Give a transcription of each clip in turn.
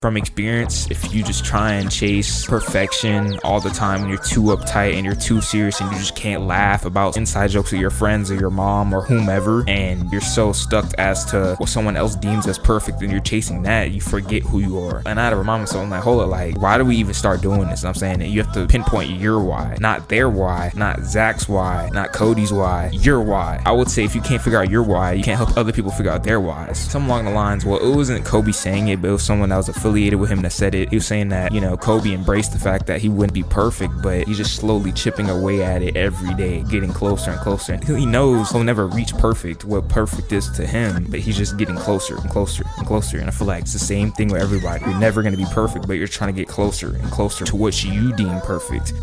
From experience, if you just try and chase perfection all the time and you're too uptight and you're too serious and you just can't laugh about inside jokes with your friends or your mom or whomever, and you're so stuck as to what someone else deems as perfect and you're chasing that, you forget who you are. And I had to remind myself, I'm like, hold up, like, why do we even start doing this? And I'm saying that you have to pinpoint your why, not their why, not Zach's why, not Cody's why, your why. I would say if you can't figure out your why, you can't help other people figure out their whys. Something along the lines, well, it wasn't Kobe saying it, but it was someone that was affiliated with him that said it. He was saying that, Kobe embraced the fact that he wouldn't be perfect, but he's just slowly chipping away at it every day, getting closer and closer. He knows he'll never reach perfect, what perfect is to him, but he's just getting closer and closer and closer. And I feel like it's the same thing with everybody. You're never going to be perfect, but you're trying to get closer and closer to what you deem perfect.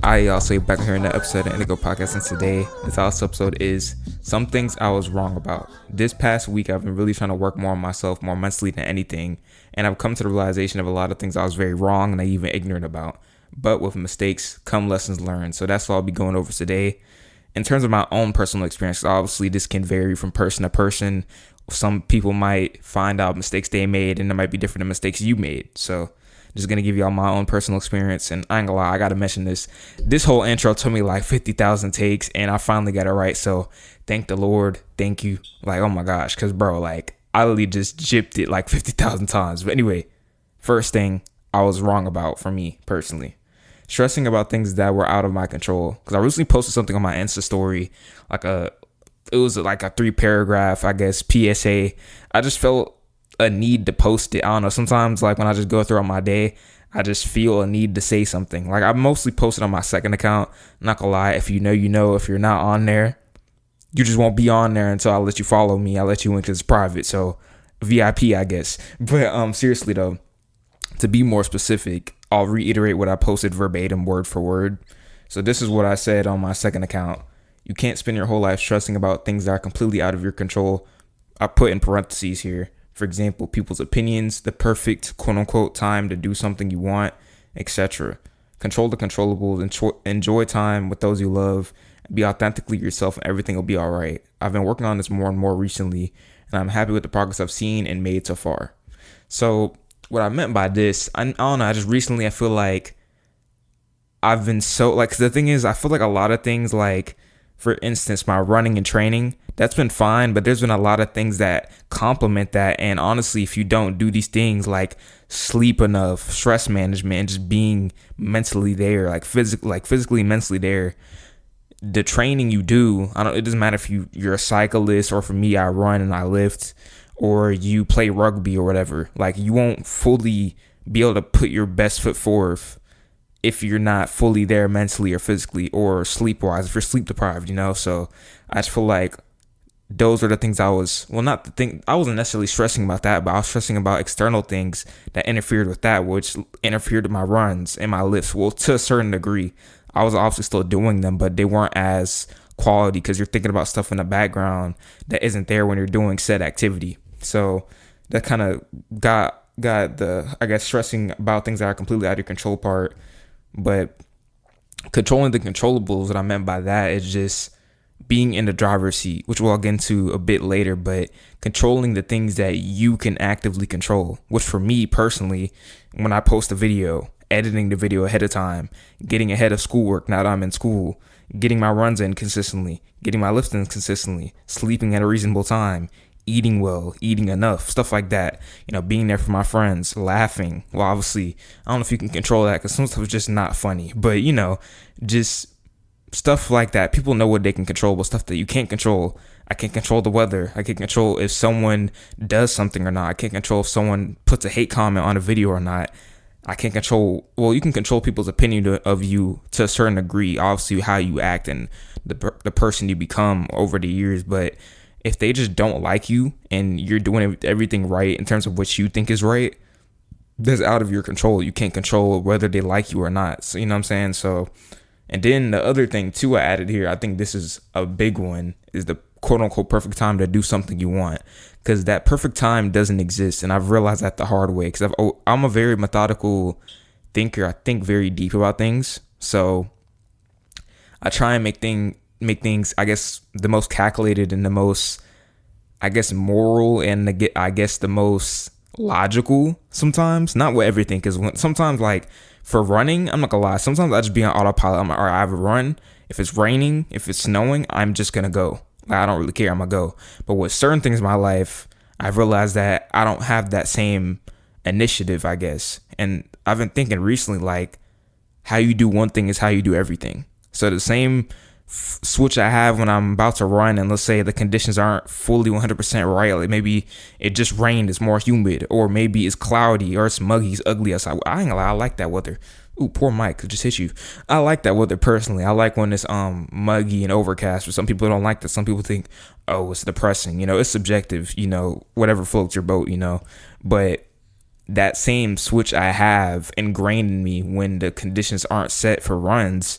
Y'all, so back here in the episode of Indigo Podcast, and today, this last episode is some things I was wrong about. This past week, I've been really trying to work more on myself, more mentally than anything, and I've come to the realization of a lot of things I was very wrong and naive and ignorant about. But with mistakes come lessons learned, so that's what I'll be going over today. In terms of my own personal experience, obviously this can vary from person to person. Some people might find out mistakes they made, and it might be different than mistakes you made. So just gonna give y'all my own personal experience, and I ain't gonna lie, I gotta mention this. This whole intro took me like 50,000 takes, and I finally got it right. So thank the Lord, thank you. Like, oh my gosh, cause bro, like I literally just gypped it like 50,000 times. But anyway, first thing I was wrong about for me personally, stressing about things that were out of my control. Cause I recently posted something on my Insta story, it was like a 3-paragraph, I guess, PSA. I just felt a need to post it. I don't know, sometimes like when I just go throughout my day, I just feel a need to say something. Like I mostly posted on my second account. I'm not gonna lie, if you know, you know. If you're not on there, you just won't be on there until I let you follow me. I let you in because it's private, so VIP, I guess. But seriously though, to be more specific, I'll reiterate what I posted verbatim, word for word. So this is what I said on my second account. You can't spend your whole life stressing about things that are completely out of your control. I put in parentheses here, for example, people's opinions, the perfect quote-unquote time to do something you want, etc. Control the controllables, enjoy time with those you love, be authentically yourself, and everything will be all right. I've been working on this more and more recently, and I'm happy with the progress I've seen and made so far. So what I meant by this, I don't know, I feel like I've been so, like, 'cause the thing is, I feel like a lot of things, like, for instance, my running and training, that's been fine, but there's been a lot of things that complement that. And honestly, if you don't do these things like sleep enough, stress management, and just being mentally there, physically, mentally there, the training you do, it doesn't matter if you're a cyclist, or for me, I run and I lift, or you play rugby or whatever, like you won't fully be able to put your best foot forth if you're not fully there mentally or physically or sleep wise, if you're sleep deprived, So I just feel like those are the things I wasn't necessarily stressing about that, but I was stressing about external things that interfered with that, which interfered with my runs and my lifts. Well, to a certain degree, I was obviously still doing them, but they weren't as quality because you're thinking about stuff in the background that isn't there when you're doing said activity. So that kind of got the, I guess, stressing about things that are completely out of your control part. But controlling the controllables, what I meant by that is just being in the driver's seat, which we'll get into a bit later, but controlling the things that you can actively control, which for me personally, when I post a video, editing the video ahead of time, getting ahead of schoolwork now that I'm in school, getting my runs in consistently, getting my lifts in consistently, sleeping at a reasonable time, eating well, eating enough, stuff like that, being there for my friends, laughing. Well, obviously, I don't know if you can control that because some stuff is just not funny, but just stuff like that. People know what they can control, but stuff that you can't control. I can't control the weather. I can't control if someone does something or not. I can't control if someone puts a hate comment on a video or not. I can't control, you can control people's opinion of you to a certain degree, obviously how you act and the person you become over the years, but if they just don't like you and you're doing everything right in terms of what you think is right, that's out of your control. You can't control whether they like you or not. So, you know what I'm saying? So, and then the other thing too I added here, I think this is a big one, is the quote unquote perfect time to do something you want. Because that perfect time doesn't exist. And I've realized that the hard way. Because I'm a very methodical thinker. I think very deep about things. So I try and make things, I guess, the most calculated and the most I guess, moral and I guess the most logical sometimes. Not with everything, because sometimes, like, for running, I'm not gonna lie, sometimes I just be on autopilot. I'm like, all right, I have a run. If it's raining, if it's snowing, I'm just gonna go. Like, I don't really care, I'm gonna go. But with certain things in my life, I've realized that I don't have that same initiative, I guess. And I've been thinking recently, like, how you do one thing is how you do everything. So the same switch I have when I'm about to run, and let's say the conditions aren't fully 100% right, like maybe it just rained, it's more humid, or maybe it's cloudy, or it's muggy, it's ugly outside. I ain't gonna lie, I like that weather. Ooh, poor Mike, it just hit you. I like that weather personally. I like when it's muggy and overcast. But some people don't like that. Some people think, oh, it's depressing. It's subjective. Whatever floats your boat. But that same switch I have ingrained in me when the conditions aren't set for runs,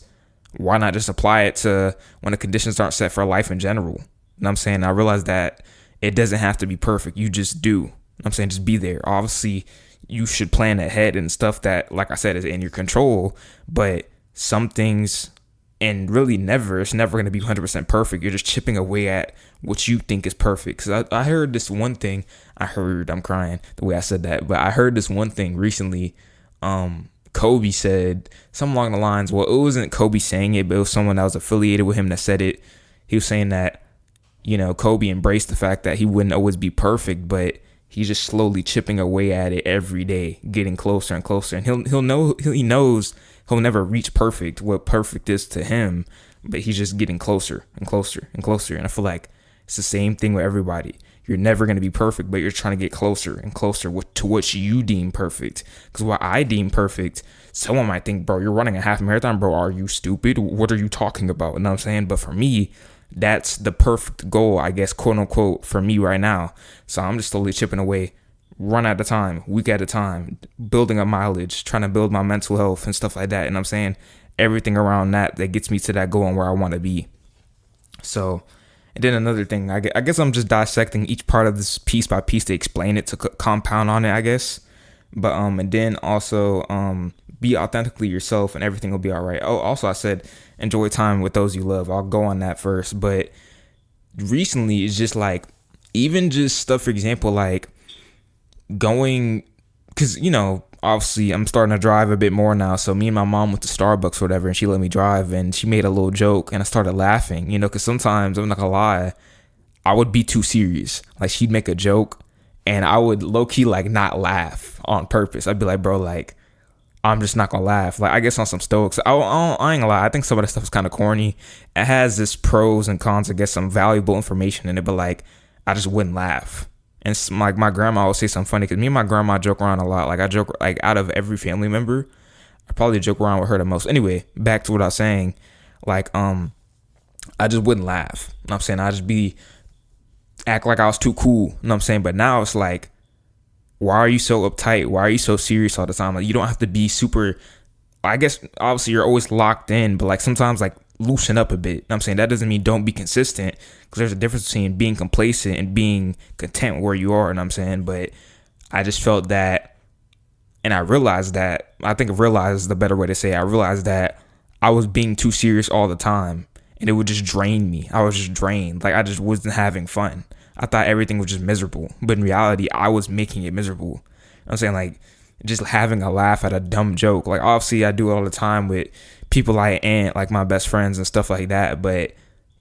why not just apply it to when the conditions aren't set for life in general? You know what I'm saying? I realize that it doesn't have to be perfect. You just do. You know what I'm saying? Just be there. Obviously, you should plan ahead and stuff that, like I said, is in your control. But some things, and really it's never going to be 100% perfect. You're just chipping away at what you think is perfect. Because I heard this one thing. I'm crying the way I said that. But I heard this one thing recently. Kobe said something along the lines, well, it wasn't Kobe saying it, but it was someone that was affiliated with him that said it. He was saying that, Kobe embraced the fact that he wouldn't always be perfect, but he's just slowly chipping away at it every day, getting closer and closer. And he knows he'll never reach perfect, what perfect is to him, but he's just getting closer and closer and closer. And I feel like it's the same thing with everybody. You're never going to be perfect, but you're trying to get closer and closer to what you deem perfect. Because what I deem perfect, someone might think, bro, you're running a half marathon, bro. Are you stupid? What are you talking about? You know what I'm saying? But for me, that's the perfect goal, I guess, quote unquote, for me right now. So I'm just slowly chipping away, run at a time, week at a time, building up mileage, trying to build my mental health and stuff like that. And I'm saying everything around that gets me to that goal and where I want to be. So, and then another thing, I guess I'm just dissecting each part of this piece by piece to explain it, to compound on it, I guess. But and then also be authentically yourself and everything will be all right. Oh, also I said enjoy time with those you love. I'll go on that first. But recently it's just like, even just stuff, for example, like going, because obviously I'm starting to drive a bit more now. So me and my mom went to Starbucks or whatever, and she let me drive, and she made a little joke, and I started laughing, because sometimes, I'm not gonna lie, I would be too serious. Like, she'd make a joke and I would low-key like not laugh on purpose. I'd be like, bro, like, I'm just not gonna laugh. Like, I guess on some Stoics, I ain't gonna lie, I think some of that stuff is kind of corny. It has this pros and cons, I guess, some valuable information in it, but like, I just wouldn't laugh. And like, my grandma would say something funny, because me and my grandma joke around a lot. Like, I joke, like, out of every family member, I probably joke around with her the most. Anyway, back to what I was saying. Like, I just wouldn't laugh. You know what I'm saying? I'd just act like I was too cool. You know what I'm saying? But now it's like, why are you so uptight? Why are you so serious all the time? Like, you don't have to be super, I guess, obviously you're always locked in, but like, sometimes, like, loosen up a bit. You know what I'm saying? That doesn't mean don't be consistent, because there's a difference between being complacent and being content where you are. You know what I'm saying? But I just felt that, and I realized that, I think realize is the better way to say it. I realized that I was being too serious all the time, and it would just drain me. I was just drained. Like, I just wasn't having fun. I thought everything was just miserable, but in reality, I was making it miserable. You know what I'm saying? Like, just having a laugh at a dumb joke. Like, obviously I do it all the time with people I ain't, like my best friends and stuff like that, but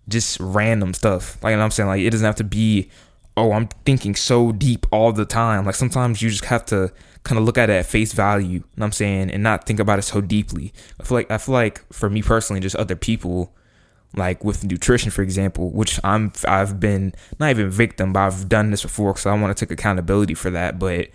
just random stuff. Like, you know what I'm saying? Like, it doesn't have to be, oh, I'm thinking so deep all the time. Like, sometimes you just have to kind of look at it at face value, you know what I'm saying, and not think about it so deeply. I feel like for me personally, just other people, like with nutrition, for example, which I've been not even victim, but I've done this before, because I want to take accountability for that. But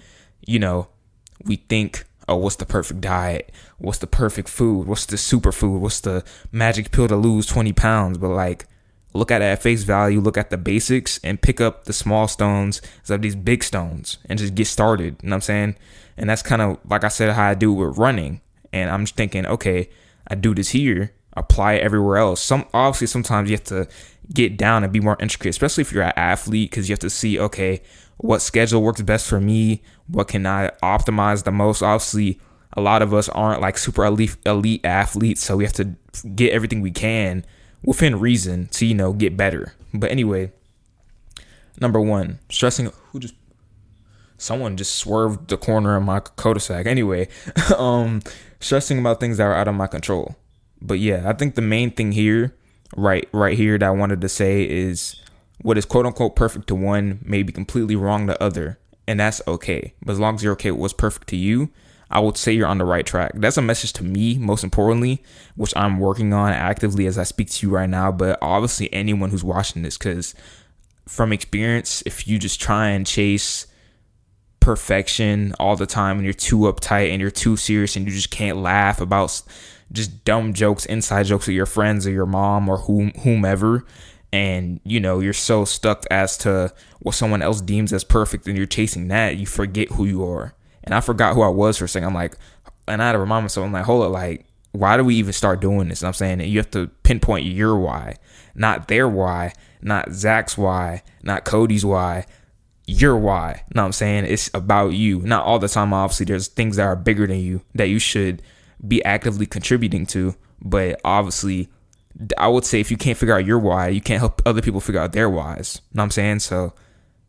we think, oh, what's the perfect diet? What's the perfect food? What's the superfood? What's the magic pill to lose 20 pounds? But like, look at it at face value, look at the basics, and pick up the small stones instead of these big stones, and just get started. You know what I'm saying? And that's kind of, like I said, how I do with running. And I'm just thinking, okay, I do this here, apply it everywhere else. Sometimes you have to get down and be more intricate, especially if you're an athlete, because you have to see, okay, what schedule works best for me? What can I optimize the most? Obviously, a lot of us aren't like super elite athletes, so we have to get everything we can within reason to, get better. But anyway, Number one, someone just swerved the corner of my cul-de-sac. Anyway, stressing about things that are out of my control. But yeah, I think the main thing here, right here, that I wanted to say is what is quote unquote perfect to one may be completely wrong to other, and that's okay. But as long as you're okay with what's perfect to you, I would say you're on the right track. That's a message to me, most importantly, which I'm working on actively as I speak to you right now. But obviously, anyone who's watching this, because from experience, if you just try and chase perfection all the time and you're too uptight and you're too serious and you just can't laugh about just dumb jokes, inside jokes with your friends or your mom or whomever, and you're so stuck as to what someone else deems as perfect and you're chasing that, you forget who you are. And I forgot who I was for a second. And I had to remind myself, I'm like, hold up, like, why do we even start doing this? And I'm saying that you have to pinpoint your why, not their why, not Zach's why, not Cody's why, your why. You know what I'm saying? It's about you. Not all the time, obviously. There's things that are bigger than you that you should be actively contributing to. But obviously, I would say if you can't figure out your why, you can't help other people figure out their whys. You know what I'm saying? So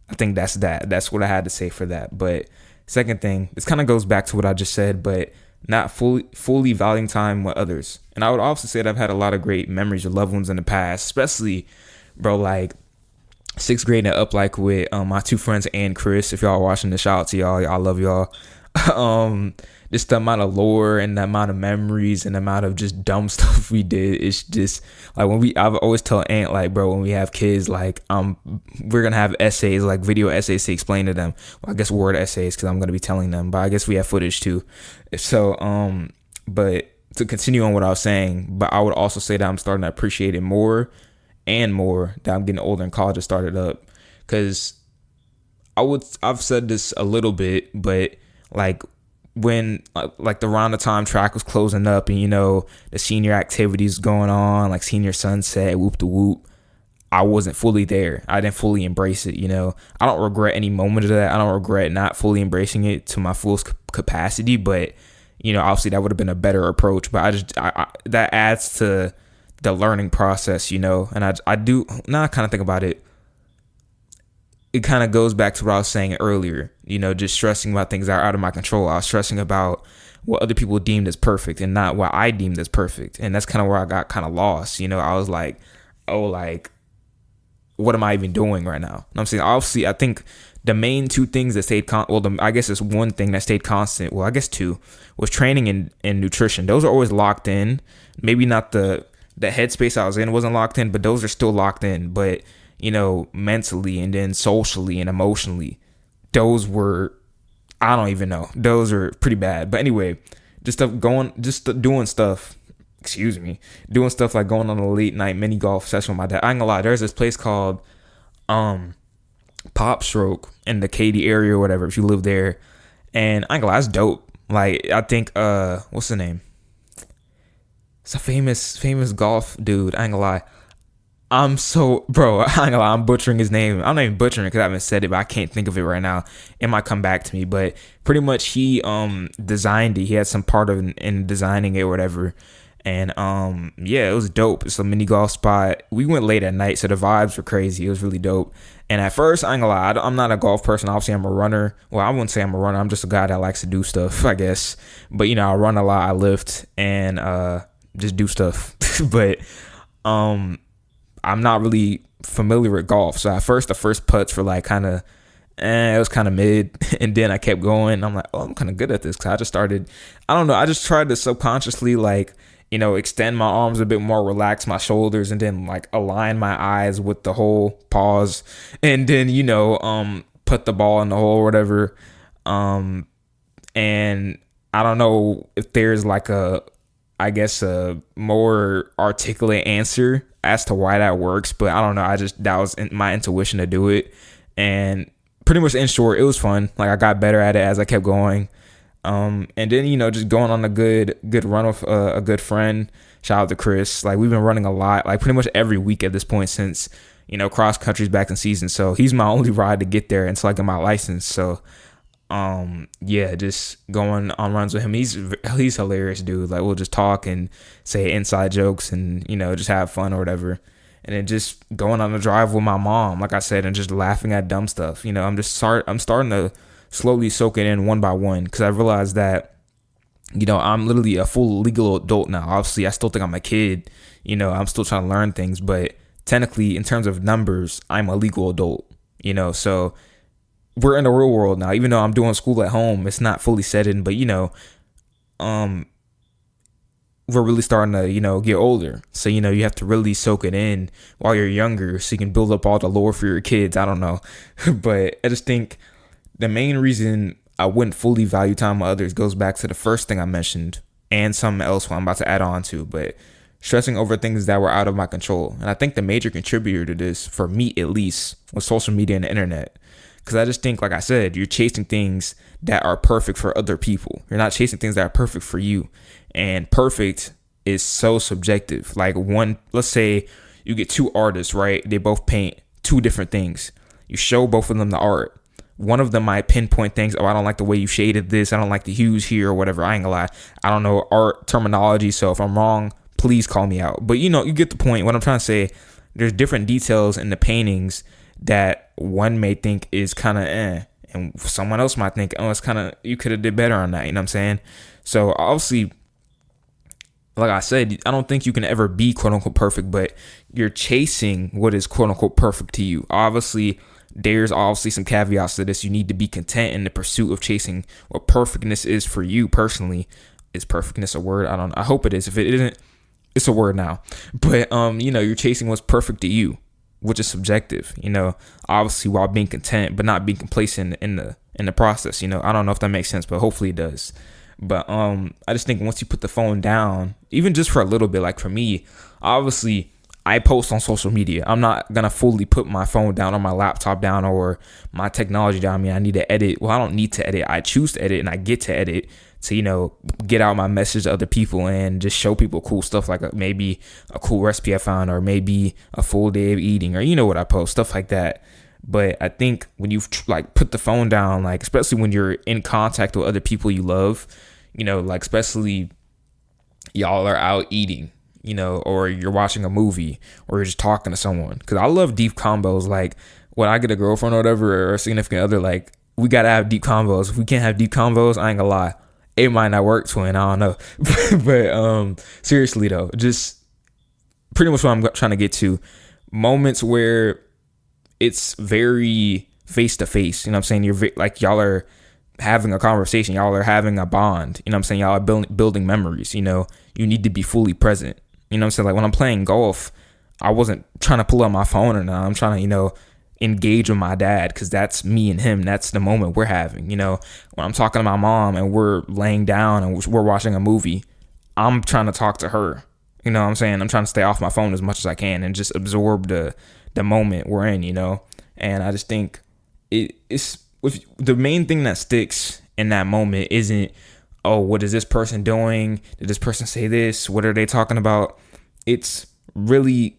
I think that's that. That's what I had to say for that. But second thing, this kind of goes back to what I just said, but not fully valuing time with others. And I would also say that I've had a lot of great memories with loved ones in the past, especially, bro, like sixth grade and up, like with my two friends and Chris. If y'all are watching this, shout out to y'all. I love y'all. Just the amount of lore and the amount of memories and the amount of just dumb stuff we did. It's just like I've always tell Aunt, like, bro, when we have kids, like, we're gonna have essays, like video essays to explain to them. Well, I guess word essays, because I'm gonna be telling them, but I guess we have footage too. So, but to continue on what I was saying, but I would also say that I'm starting to appreciate it more and more that I'm getting older and college has started up. Because I've said this a little bit, but like when like around the time track was closing up and the senior activities going on, like senior sunset, whoop the whoop, I wasn't fully there. I didn't fully embrace it. I don't regret any moment of that. I don't regret not fully embracing it to my full capacity, but obviously that would have been a better approach. But I that adds to the learning process, and I do now. I kind of think about it. It kind of goes back to what I was saying earlier, just stressing about things that are out of my control. I was stressing about what other people deemed as perfect and not what I deemed as perfect. And that's kind of where I got kind of lost. I was like, oh, like, what am I even doing right now? You know what I'm saying? Obviously, I think the main two things that stayed I guess it's one thing that stayed constant. Well, I guess two was training and nutrition. Those are always locked in. Maybe not the headspace I was in wasn't locked in, but those are still locked in. But mentally and then socially and emotionally, those were, I don't even know. Those are pretty bad. But anyway, doing stuff like going on a late night mini golf session with my dad. I ain't gonna lie, there's this place called Pop Stroke in the Katy area or whatever, if you live there. And I ain't gonna lie, it's dope. Like, I think, what's the name? It's a famous golf dude. I ain't gonna lie. I ain't gonna lie, I'm butchering his name. I'm not even butchering it because I haven't said it, but I can't think of it right now. It might come back to me. But pretty much he designed it. He had some part of in designing it or whatever. And yeah, it was dope. It's a mini golf spot. We went late at night, so the vibes were crazy. It was really dope. And at first, I ain't gonna lie, I'm not a golf person. Obviously, I'm a runner. Well, I wouldn't say I'm a runner. I'm just a guy that likes to do stuff, I guess. But I run a lot. I lift and just do stuff. But I'm not really familiar with golf. So at first, the first putts were like kind of, it was kind of mid. And then I kept going. I'm like, oh, I'm kind of good at this. Because I just started, I don't know, I just tried to subconsciously like, extend my arms a bit more, relax my shoulders, and then like align my eyes with the hole, pause, and then, put the ball in the hole or whatever. And I don't know if there's like a more articulate answer as to why that works, but I don't know. That was my intuition to do it. And pretty much in short, it was fun. Like, I got better at it as I kept going. And then, just going on a good run with a good friend. Shout out to Chris. Like, we've been running a lot, like pretty much every week at this point since, cross country's back in season. So he's my only ride to get there until I get my license. So, yeah, just going on runs with him. He's hilarious, dude. Like, we'll just talk and say inside jokes and, just have fun or whatever. and then just going on a drive with my mom, like I said, and just laughing at dumb stuff. I'm starting to slowly soak it in one by one, because I realized that, I'm literally a full legal adult now. Obviously, I still think I'm a kid. I'm still trying to learn things, but technically, in terms of numbers, I'm a legal adult. So we're in the real world now. Even though I'm doing school at home, it's not fully set in, but um, we're really starting to, get older. So, you have to really soak it in while you're younger so you can build up all the lore for your kids. I don't know. But I just think the main reason I wouldn't fully value time with others goes back to the first thing I mentioned and something else what I'm about to add on to, but stressing over things that were out of my control. And I think the major contributor to this, for me at least, was social media and the internet. Because I just think, like I said, you're chasing things that are perfect for other people. You're not chasing things that are perfect for you. And perfect is so subjective. Like let's say you get two artists, right? They both paint two different things. You show both of them the art. One of them might pinpoint things. Oh, I don't like the way you shaded this. I don't like the hues here or whatever. I ain't gonna lie. I don't know art terminology. So if I'm wrong, please call me out. But you get the point. What I'm trying to say, there's different details in the paintings that one may think is kind of and someone else might think, oh, it's kind of, you could have did better on that. You know what I'm saying? So obviously, like I said, I don't think you can ever be quote unquote perfect, but you're chasing what is quote unquote perfect to you. Obviously, there's obviously some caveats to this. You need to be content in the pursuit of chasing what perfectness is for you personally. Is perfectness a word? I hope it is. If it isn't, it's a word now. But you're chasing what's perfect to you, which is subjective. Obviously while being content, but not being complacent in the process. I don't know if that makes sense, but hopefully it does. But I just think once you put the phone down, even just for a little bit, like for me, obviously I post on social media. I'm not going to fully put my phone down or my laptop down or my technology down. I mean, I need to edit. Well, I don't need to edit. I choose to edit and I get to edit to, get out my message to other people and just show people cool stuff, like maybe a cool recipe I found or maybe a full day of eating or what I post, stuff like that. But I think when you've put the phone down, like especially when you're in contact with other people you love, like especially y'all are out eating, or you're watching a movie or you're just talking to someone. Because I love deep combos. Like when I get a girlfriend or whatever or a significant other, like we got to have deep combos. If we can't have deep combos, I ain't gonna lie. It might not work, twin. I don't know. But seriously though, just pretty much what I'm trying to get to. Moments where it's very face to face. You know what I'm saying? You're like y'all are having a conversation. Y'all are having a bond. You know what I'm saying? Y'all are building memories. You need to be fully present. You know what I'm saying? Like when I'm playing golf, I wasn't trying to pull out my phone or not. I'm trying to, engage with my dad because that's me and him. That's the moment we're having. When I'm talking to my mom and we're laying down and we're watching a movie, I'm trying to talk to her. You know what I'm saying? I'm trying to stay off my phone as much as I can and just absorb the moment we're in, And I just think it's with the main thing that sticks in that moment isn't, oh, what is this person doing? Did this person say this? What are they talking about? It's really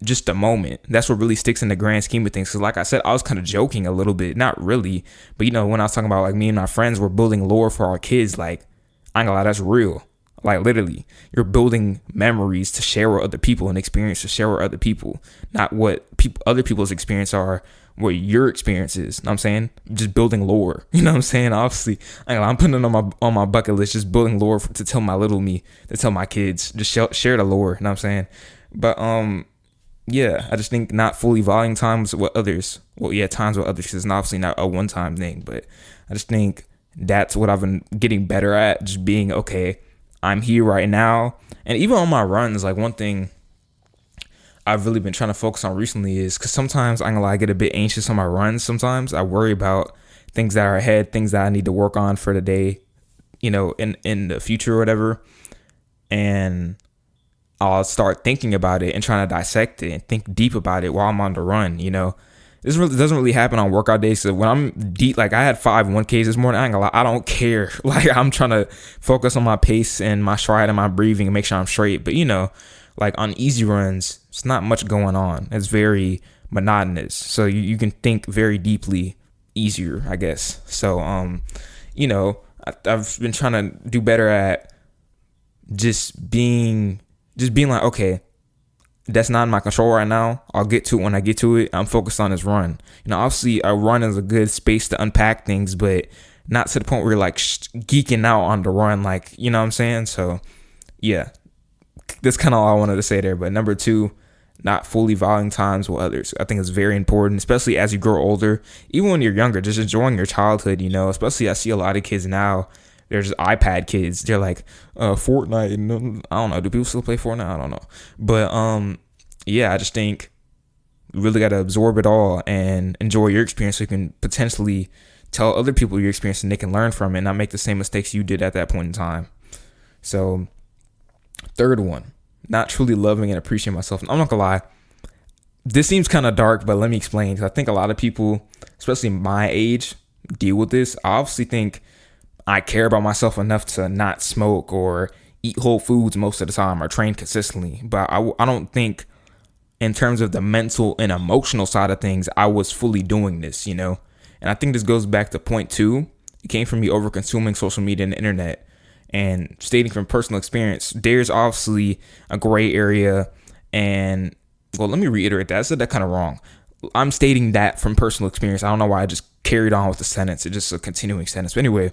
just a moment. That's what really sticks in the grand scheme of things. Because like I said, I was kind of joking a little bit. Not really. But, when I was talking about like me and my friends were building lore for our kids, like, I ain't gonna lie, that's real. Like literally, you're building memories to share with other people and experience to share with other people. Not what other people's experience are, what your experience is. You know what I'm saying? Just building lore. You know what I'm saying? Obviously, I'm putting it on my bucket list, just building lore to tell my little me, to tell my kids, just share the lore. You know what I'm saying? But yeah, I just think not fully valuing times with others. Well, yeah, times with others, because it's obviously not a one-time thing. But I just think that's what I've been getting better at, just being, okay, I'm here right now. And even on my runs, like one thing I've really been trying to focus on recently is, because sometimes I get a bit anxious on my runs. Sometimes I worry about things that are ahead, things that I need to work on for the day, in the future or whatever. And I'll start thinking about it and trying to dissect it and think deep about it while I'm on the run. This doesn't really happen on workout days. So when I'm deep, like I had 5 1Ks this morning, I ain't gonna lie, I don't care. Like I'm trying to focus on my pace and my stride and my breathing and make sure I'm straight. But like on easy runs, it's not much going on. It's very monotonous. So you can think very deeply easier, I guess. So, I've been trying to do better at just being like, okay, that's not in my control right now. I'll get to it when I get to it. I'm focused on this run. Obviously a run is a good space to unpack things, but not to the point where you're like geeking out on the run. Like, you know what I'm saying? So yeah, that's kind of all I wanted to say there. But number 2, not fully valuing times with others. I think it's very important, especially as you grow older. Even when you're younger, just enjoying your childhood, especially I see a lot of kids now. They're just iPad kids. They're like, Fortnite. I don't know. Do people still play Fortnite? I don't know. But yeah, I just think you really got to absorb it all and enjoy your experience so you can potentially tell other people your experience and they can learn from it and not make the same mistakes you did at that point in time. So, third one, not truly loving and appreciating myself. I'm not gonna lie, this seems kind of dark, but let me explain. 'Cause I think a lot of people, especially my age, deal with this. I obviously think I care about myself enough to not smoke or eat whole foods most of the time or train consistently. But I don't think in terms of the mental and emotional side of things, I was fully doing this, And I think this goes back to point 2. It came from me over consuming social media and the internet. And stating from personal experience, there's obviously a gray area. And, well, let me reiterate that. I said that kind of wrong. I'm stating that from personal experience. I don't know why I just carried on with the sentence. It's just a continuing sentence. But anyway,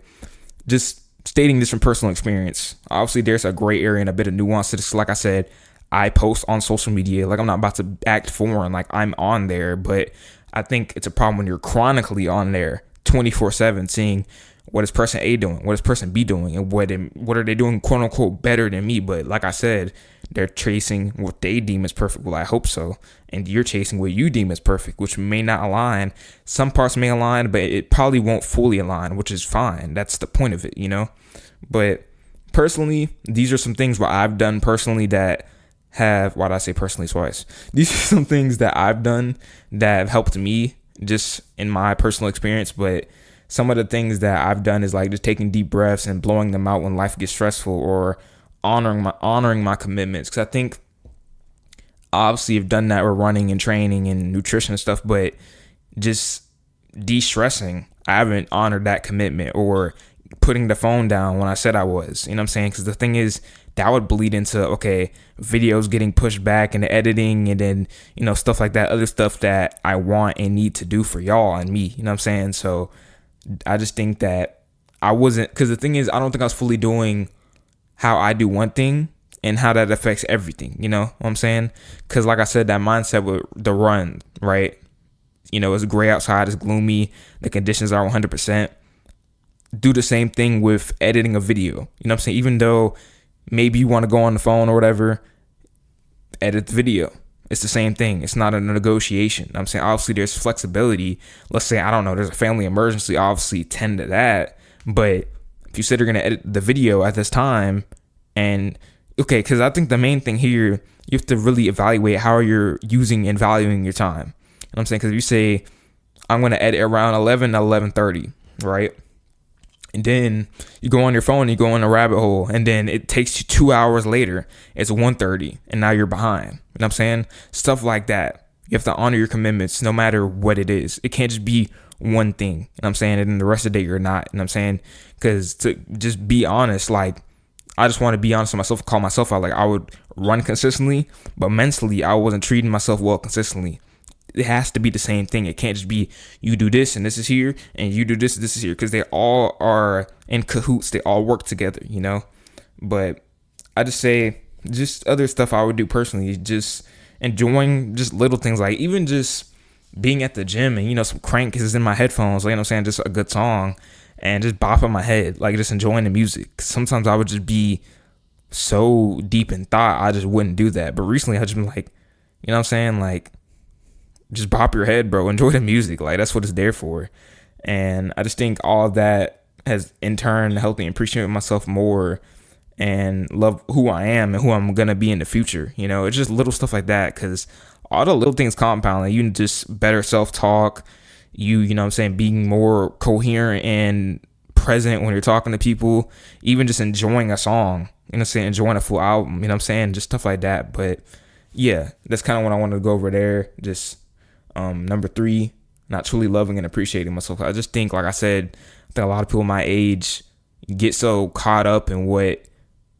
just stating this from personal experience. Obviously, there's a gray area and a bit of nuance to this. Like I said, I post on social media. Like, I'm not about to act foreign. Like, I'm on there. But I think it's a problem when you're chronically on there 24/7, seeing what is person A doing, what is person B doing, and what are they doing, quote unquote, better than me. But like I said, they're chasing what they deem as perfect. Well, I hope so. And you're chasing what you deem as perfect, which may not align. Some parts may align, but it probably won't fully align, which is fine. That's the point of it, But personally, these are some things what I've done personally that have, why did I say personally twice? These are some things that I've done that have helped me just in my personal experience. But some of the things that I've done is like just taking deep breaths and blowing them out when life gets stressful, or honoring my commitments. Because I think obviously I've done that with running and training and nutrition and stuff, but just de-stressing, I haven't honored that commitment, or putting the phone down when I said I was, what I'm saying? Because the thing is, that would bleed into, okay, videos getting pushed back and the editing, and then, stuff like that, other stuff that I want and need to do for y'all and me, what I'm saying? So I just think that I wasn't, because the thing is, I don't think I was fully doing how I do one thing and how that affects everything, you know what I'm saying? Because like I said, that mindset with the run, right? It's gray outside, it's gloomy, the conditions are 100%. Do the same thing with editing a video, you know what I'm saying? Even though maybe you want to go on the phone or whatever, edit the video. It's the same thing. It's not a negotiation. I'm saying, obviously, there's flexibility. Let's say, I don't know, there's a family emergency, obviously, tend to that. But if you said you're going to edit the video at this time, and, okay, because I think the main thing here, you have to really evaluate how you're using and valuing your time. You know what I'm saying? Because if you say, I'm going to edit around 11 to 11:30, right? And then you go on your phone, you go in a rabbit hole, and then it takes you 2 hours later. It's 1:30, and now you're behind. You know what I'm saying? Stuff like that. You have to honor your commitments no matter what it is. It can't just be one thing. You know what I'm saying? And then the rest of the day you're not. You know what I'm saying? Because to just be honest, like, I just want to be honest with myself, call myself out. Like, I would run consistently, but mentally I wasn't treating myself well consistently. It has to be the same thing. It can't just be you do this and this is here, and you do this and this is here, because they all are in cahoots. They all work together, But I just say, just other stuff I would do personally, just enjoying just little things, like even just being at the gym and, some crank is in my headphones, like, I'm saying, just a good song and just bopping my head, like just enjoying the music. Sometimes I would just be so deep in thought, I just wouldn't do that. But recently I've just been like, I'm saying, like, just bop your head, bro. Enjoy the music. Like, that's what it's there for. And I just think all of that has in turn helped me appreciate myself more and love who I am and who I'm going to be in the future. It's just little stuff like that, because all the little things compound. Like, you just better self-talk. You know what I'm saying, being more coherent and present when you're talking to people, even just enjoying a song, saying, enjoying a full album, what I'm saying, just stuff like that. But yeah, that's kind of what I wanted to go over there. Just number 3, not truly loving and appreciating myself. I just think, like I said, I think a lot of people my age get so caught up in what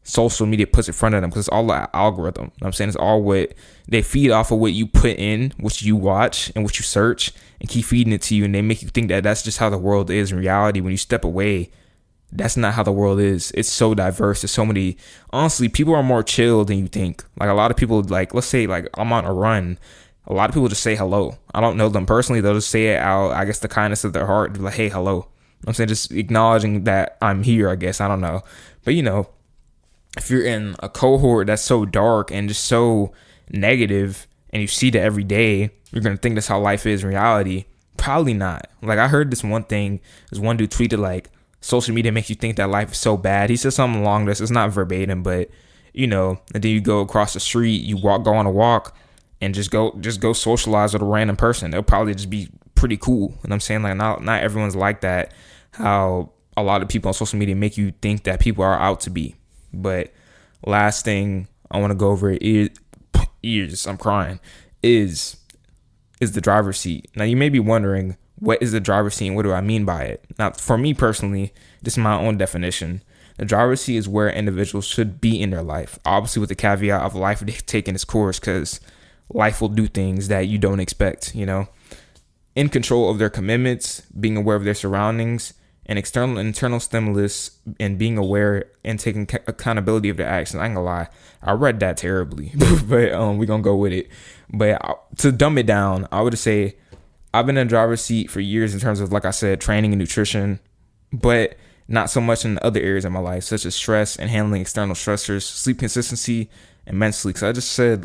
social media puts in front of them, because it's all the algorithm. You know what I'm saying? It's all what they feed off of, what you put in, what you watch, and what you search, and keep feeding it to you. And they make you think that that's just how the world is. In reality, when you step away, that's not how the world is. It's so diverse. There's so many. Honestly, people are more chill than you think. Like, a lot of people, like, let's say, like, I'm on a run. A lot of people just say hello. I don't know them personally. They'll just say it out, I guess, the kindness of their heart. They're like, hey, hello. You know what I'm saying? Just acknowledging that I'm here, I guess. I don't know. But, if you're in a cohort that's so dark and just so negative, and you see that every day, you're going to think that's how life is in reality. Probably not. Like, I heard this one thing. This one dude tweeted, like, social media makes you think that life is so bad. He said something along this. It's not verbatim, but, and then you go across the street, you go on a walk, and just go socialize with a random person. They'll probably just be pretty cool. And I'm saying, like, not everyone's like that. How a lot of people on social media make you think that people are out to be. But last thing I want to go over I'm crying, is the driver's seat. Now, you may be wondering, what is the driver's seat and what do I mean by it? Now, for me personally, this is my own definition. The driver's seat is where individuals should be in their life, obviously with the caveat of life taking its course, because life will do things that you don't expect, in control of their commitments, being aware of their surroundings, and external and internal stimulus, and being aware and taking accountability of their actions. I ain't gonna lie, I read that terribly, but we're gonna go with it. But to dumb it down, I would say I've been in a driver's seat for years in terms of, like I said, training and nutrition, but not so much in other areas of my life, such as stress and handling external stressors, sleep consistency, and mentally. Because I'm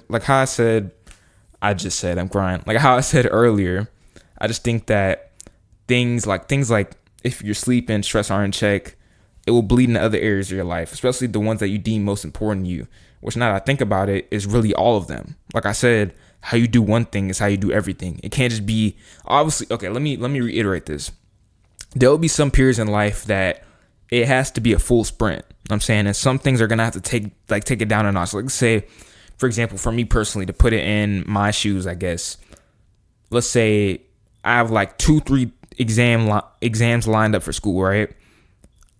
crying. Like how I said earlier, I just think that things like if your sleep and stress aren't in check, it will bleed into other areas of your life, especially the ones that you deem most important to you, which, now that I think about it, is really all of them. Like I said, how you do one thing is how you do everything. It can't just be, obviously, okay, let me reiterate this. There will be some periods in life that it has to be a full sprint. I'm saying, and some things are going to have to take it down a notch. Like, say, for example, for me personally, to put it in my shoes, I guess, let's say I have like 2-3 exams lined up for school, right?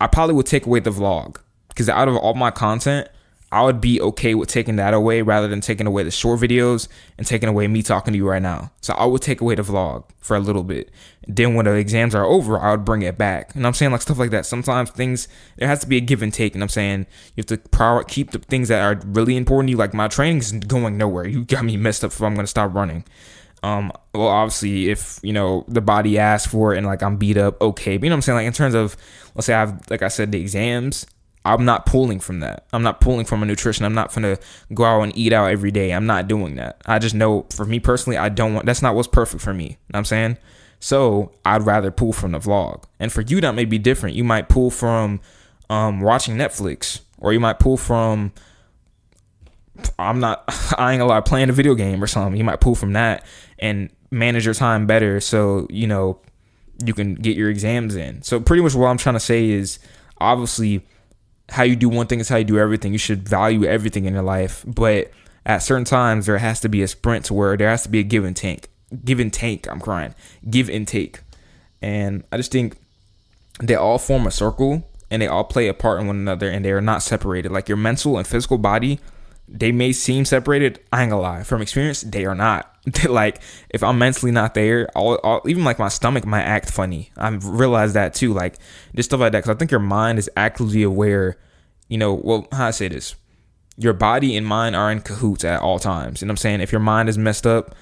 I probably would take away the vlog, because out of all my content, I would be okay with taking that away rather than taking away the short videos and taking away me talking to you right now. So I would take away the vlog for a little bit. Then when the exams are over, I would bring it back. And I'm saying, like, stuff like that. Sometimes there has to be a give and take. And I'm saying you have to keep the things that are really important to you. Like, my training is going nowhere. You got me messed up if I'm going to stop running. Well, obviously, if, the body asks for it and, like, I'm beat up, okay. But, you know what I'm saying? Like, in terms of, let's say I have, like I said, the exams, I'm not pulling from that. I'm not pulling from a nutrition. I'm not going to go out and eat out every day. I'm not doing that. I just know, for me personally, that's not what's perfect for me. You know what I'm saying? So I'd rather pull from the vlog. And for you, that may be different. You might pull from watching Netflix, or you might pull from, I ain't gonna lie, playing a video game or something. You might pull from that and manage your time better, so, you can get your exams in. So pretty much what I'm trying to say is, obviously, how you do one thing is how you do everything. You should value everything in your life, but at certain times there has to be a sprint to where there has to be a give and take. Give and take. And I just think they all form a circle, and they all play a part in one another, and they are not separated. Like, your mental and physical body, they may seem separated. I ain't gonna lie, from experience, they are not. Like, if I'm mentally not there, even like my stomach might act funny. I've realized that too, like just stuff like that, because I think your mind is actively aware. How I say this, your body and mind are in cahoots at all times. And I'm saying, if your mind is messed up,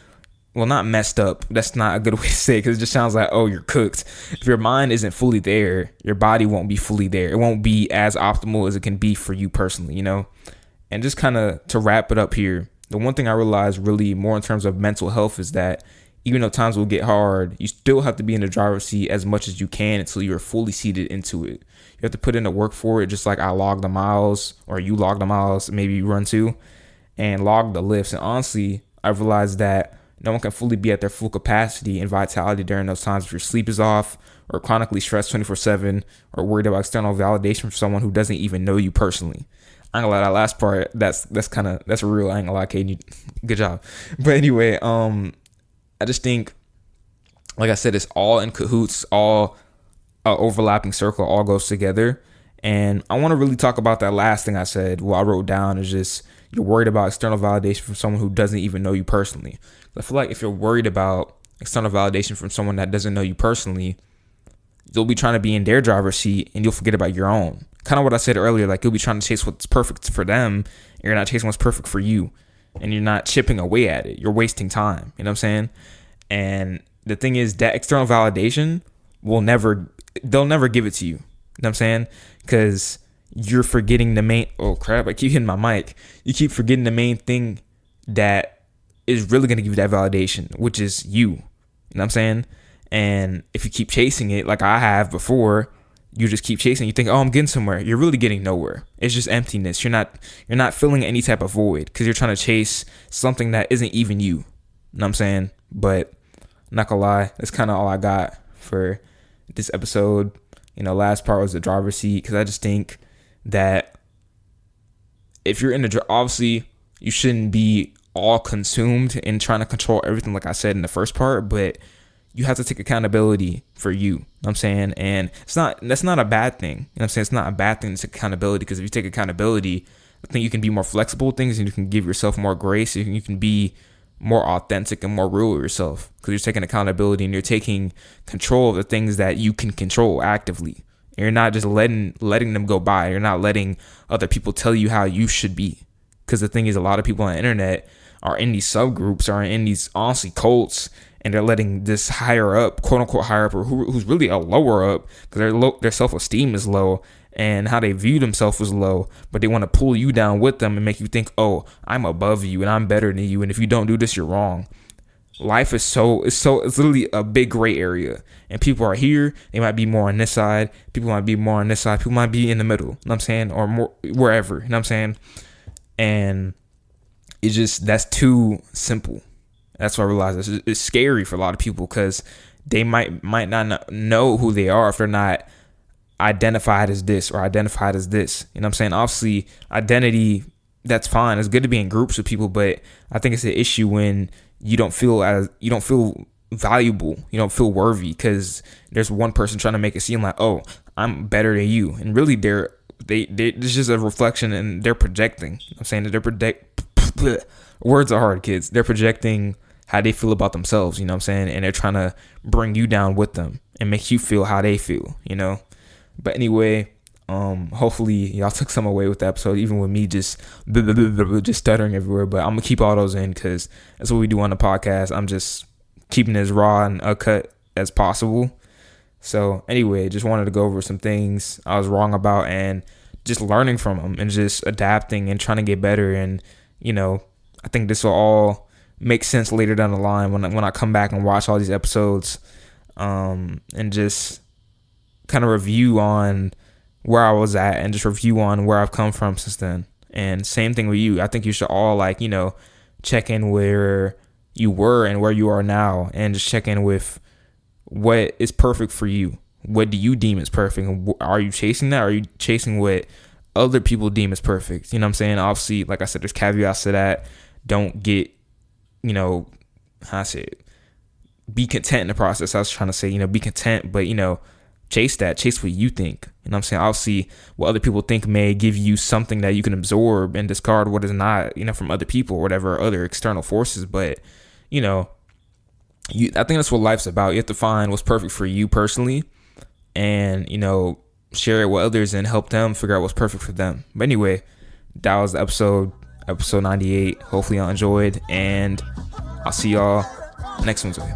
well, not messed up, that's not a good way to say it, because it just sounds like, oh, you're cooked. If your mind isn't fully there, your body won't be fully there. It won't be as optimal as it can be for you personally, And just kind of to wrap it up here, the one thing I realized really more in terms of mental health is that even though times will get hard, you still have to be in the driver's seat as much as you can until you're fully seated into it. You have to put in the work for it, just like I log the miles, or you log the miles, maybe you run too, and log the lifts. And honestly, I've realized that no one can fully be at their full capacity and vitality during those times if your sleep is off, or chronically stressed 24/7, or worried about external validation from someone who doesn't even know you personally. I ain't gonna lie, that last part, that's real. I ain't gonna lie, Katie, good job. But anyway, I just think, like I said, it's all in cahoots, all overlapping circle, all goes together. And I want to really talk about that last thing I said. What I wrote down is just you're worried about external validation from someone who doesn't even know you personally. I feel like if you're worried about external validation from someone that doesn't know you personally, you'll be trying to be in their driver's seat and you'll forget about your own. Kind of what I said earlier, like you'll be trying to chase what's perfect for them and you're not chasing what's perfect for you. And you're not chipping away at it. You're wasting time. You know what I'm saying? And the thing is that external validation they'll never give it to you. You know what I'm saying? Because you're forgetting the main, oh crap, I keep hitting my mic. You keep forgetting the main thing that is really going to give you that validation, which is you. You know what I'm saying? And if you keep chasing it like I have before, you just keep chasing. You think, oh, I'm getting somewhere. You're really getting nowhere. It's just emptiness. You're not filling any type of void because you're trying to chase something that isn't even you. You know what I'm saying? But not gonna lie, that's kind of all I got for this episode. Last part was the driver's seat, because I just think that if you're in the obviously you shouldn't be all consumed in trying to control everything like I said in the first part, but you have to take accountability for you. You know what I'm saying? And that's not a bad thing. You know what I'm saying? It's not a bad thing to take accountability, because if you take accountability, I think you can be more flexible with things and you can give yourself more grace. You can be more authentic and more real with yourself, because you're taking accountability and you're taking control of the things that you can control actively. And you're not just letting them go by. You're not letting other people tell you how you should be. Because the thing is, a lot of people on the internet are in these subgroups, are in these honestly cults, and they're letting this higher up, quote unquote higher up, or who's really a lower up, because their self-esteem is low and how they view themselves is low, but they want to pull you down with them and make you think, oh, I'm above you and I'm better than you, and if you don't do this, you're wrong. Life is it's literally a big gray area, and people are here. They might be more on this side. People might be more on this side. People might be in the middle. You know what I'm saying? Or more wherever. You know what I'm saying? And it's just, that's too simple. That's what I realized. It's scary for a lot of people, because they might not know who they are if they're not identified as this or identified as this. You know what I'm saying? Obviously, identity, that's fine. It's good to be in groups with people, but I think it's an issue when you don't feel valuable, you don't feel worthy, because there's one person trying to make it seem like, oh, I'm better than you, and really it's just a reflection, and they're projecting. You know what I'm saying that words are hard, kids. They're projecting how they feel about themselves, you know what I'm saying? And they're trying to bring you down with them and make you feel how they feel, But anyway, hopefully y'all took some away with the episode, even with me just stuttering everywhere. But I'm gonna keep all those in, because that's what we do on the podcast. I'm just keeping it as raw and uncut as possible. So anyway, just wanted to go over some things I was wrong about and just learning from them and just adapting and trying to get better. And I think this will all make sense later down the line when I come back and watch all these episodes, and just kind of review on where I was at and just review on where I've come from since then. And same thing with you. I think you should all check in where you were and where you are now, and just check in with what is perfect for you. What do you deem as perfect? Are you chasing that? Or are you chasing what other people deem as perfect? You know what I'm saying? Obviously, like I said, there's caveats to that. Don't get, how I say it, be content in the process. I was trying to say, be content, but, chase what you think. You know what I'm saying? Obviously, what other people think may give you something that you can absorb and discard what is not, from other people or whatever, other external forces. But, I think that's what life's about. You have to find what's perfect for you personally, and, share it with others and help them figure out what's perfect for them. But anyway, that was the episode 98. Hopefully y'all enjoyed, and I'll see y'all next Wednesday.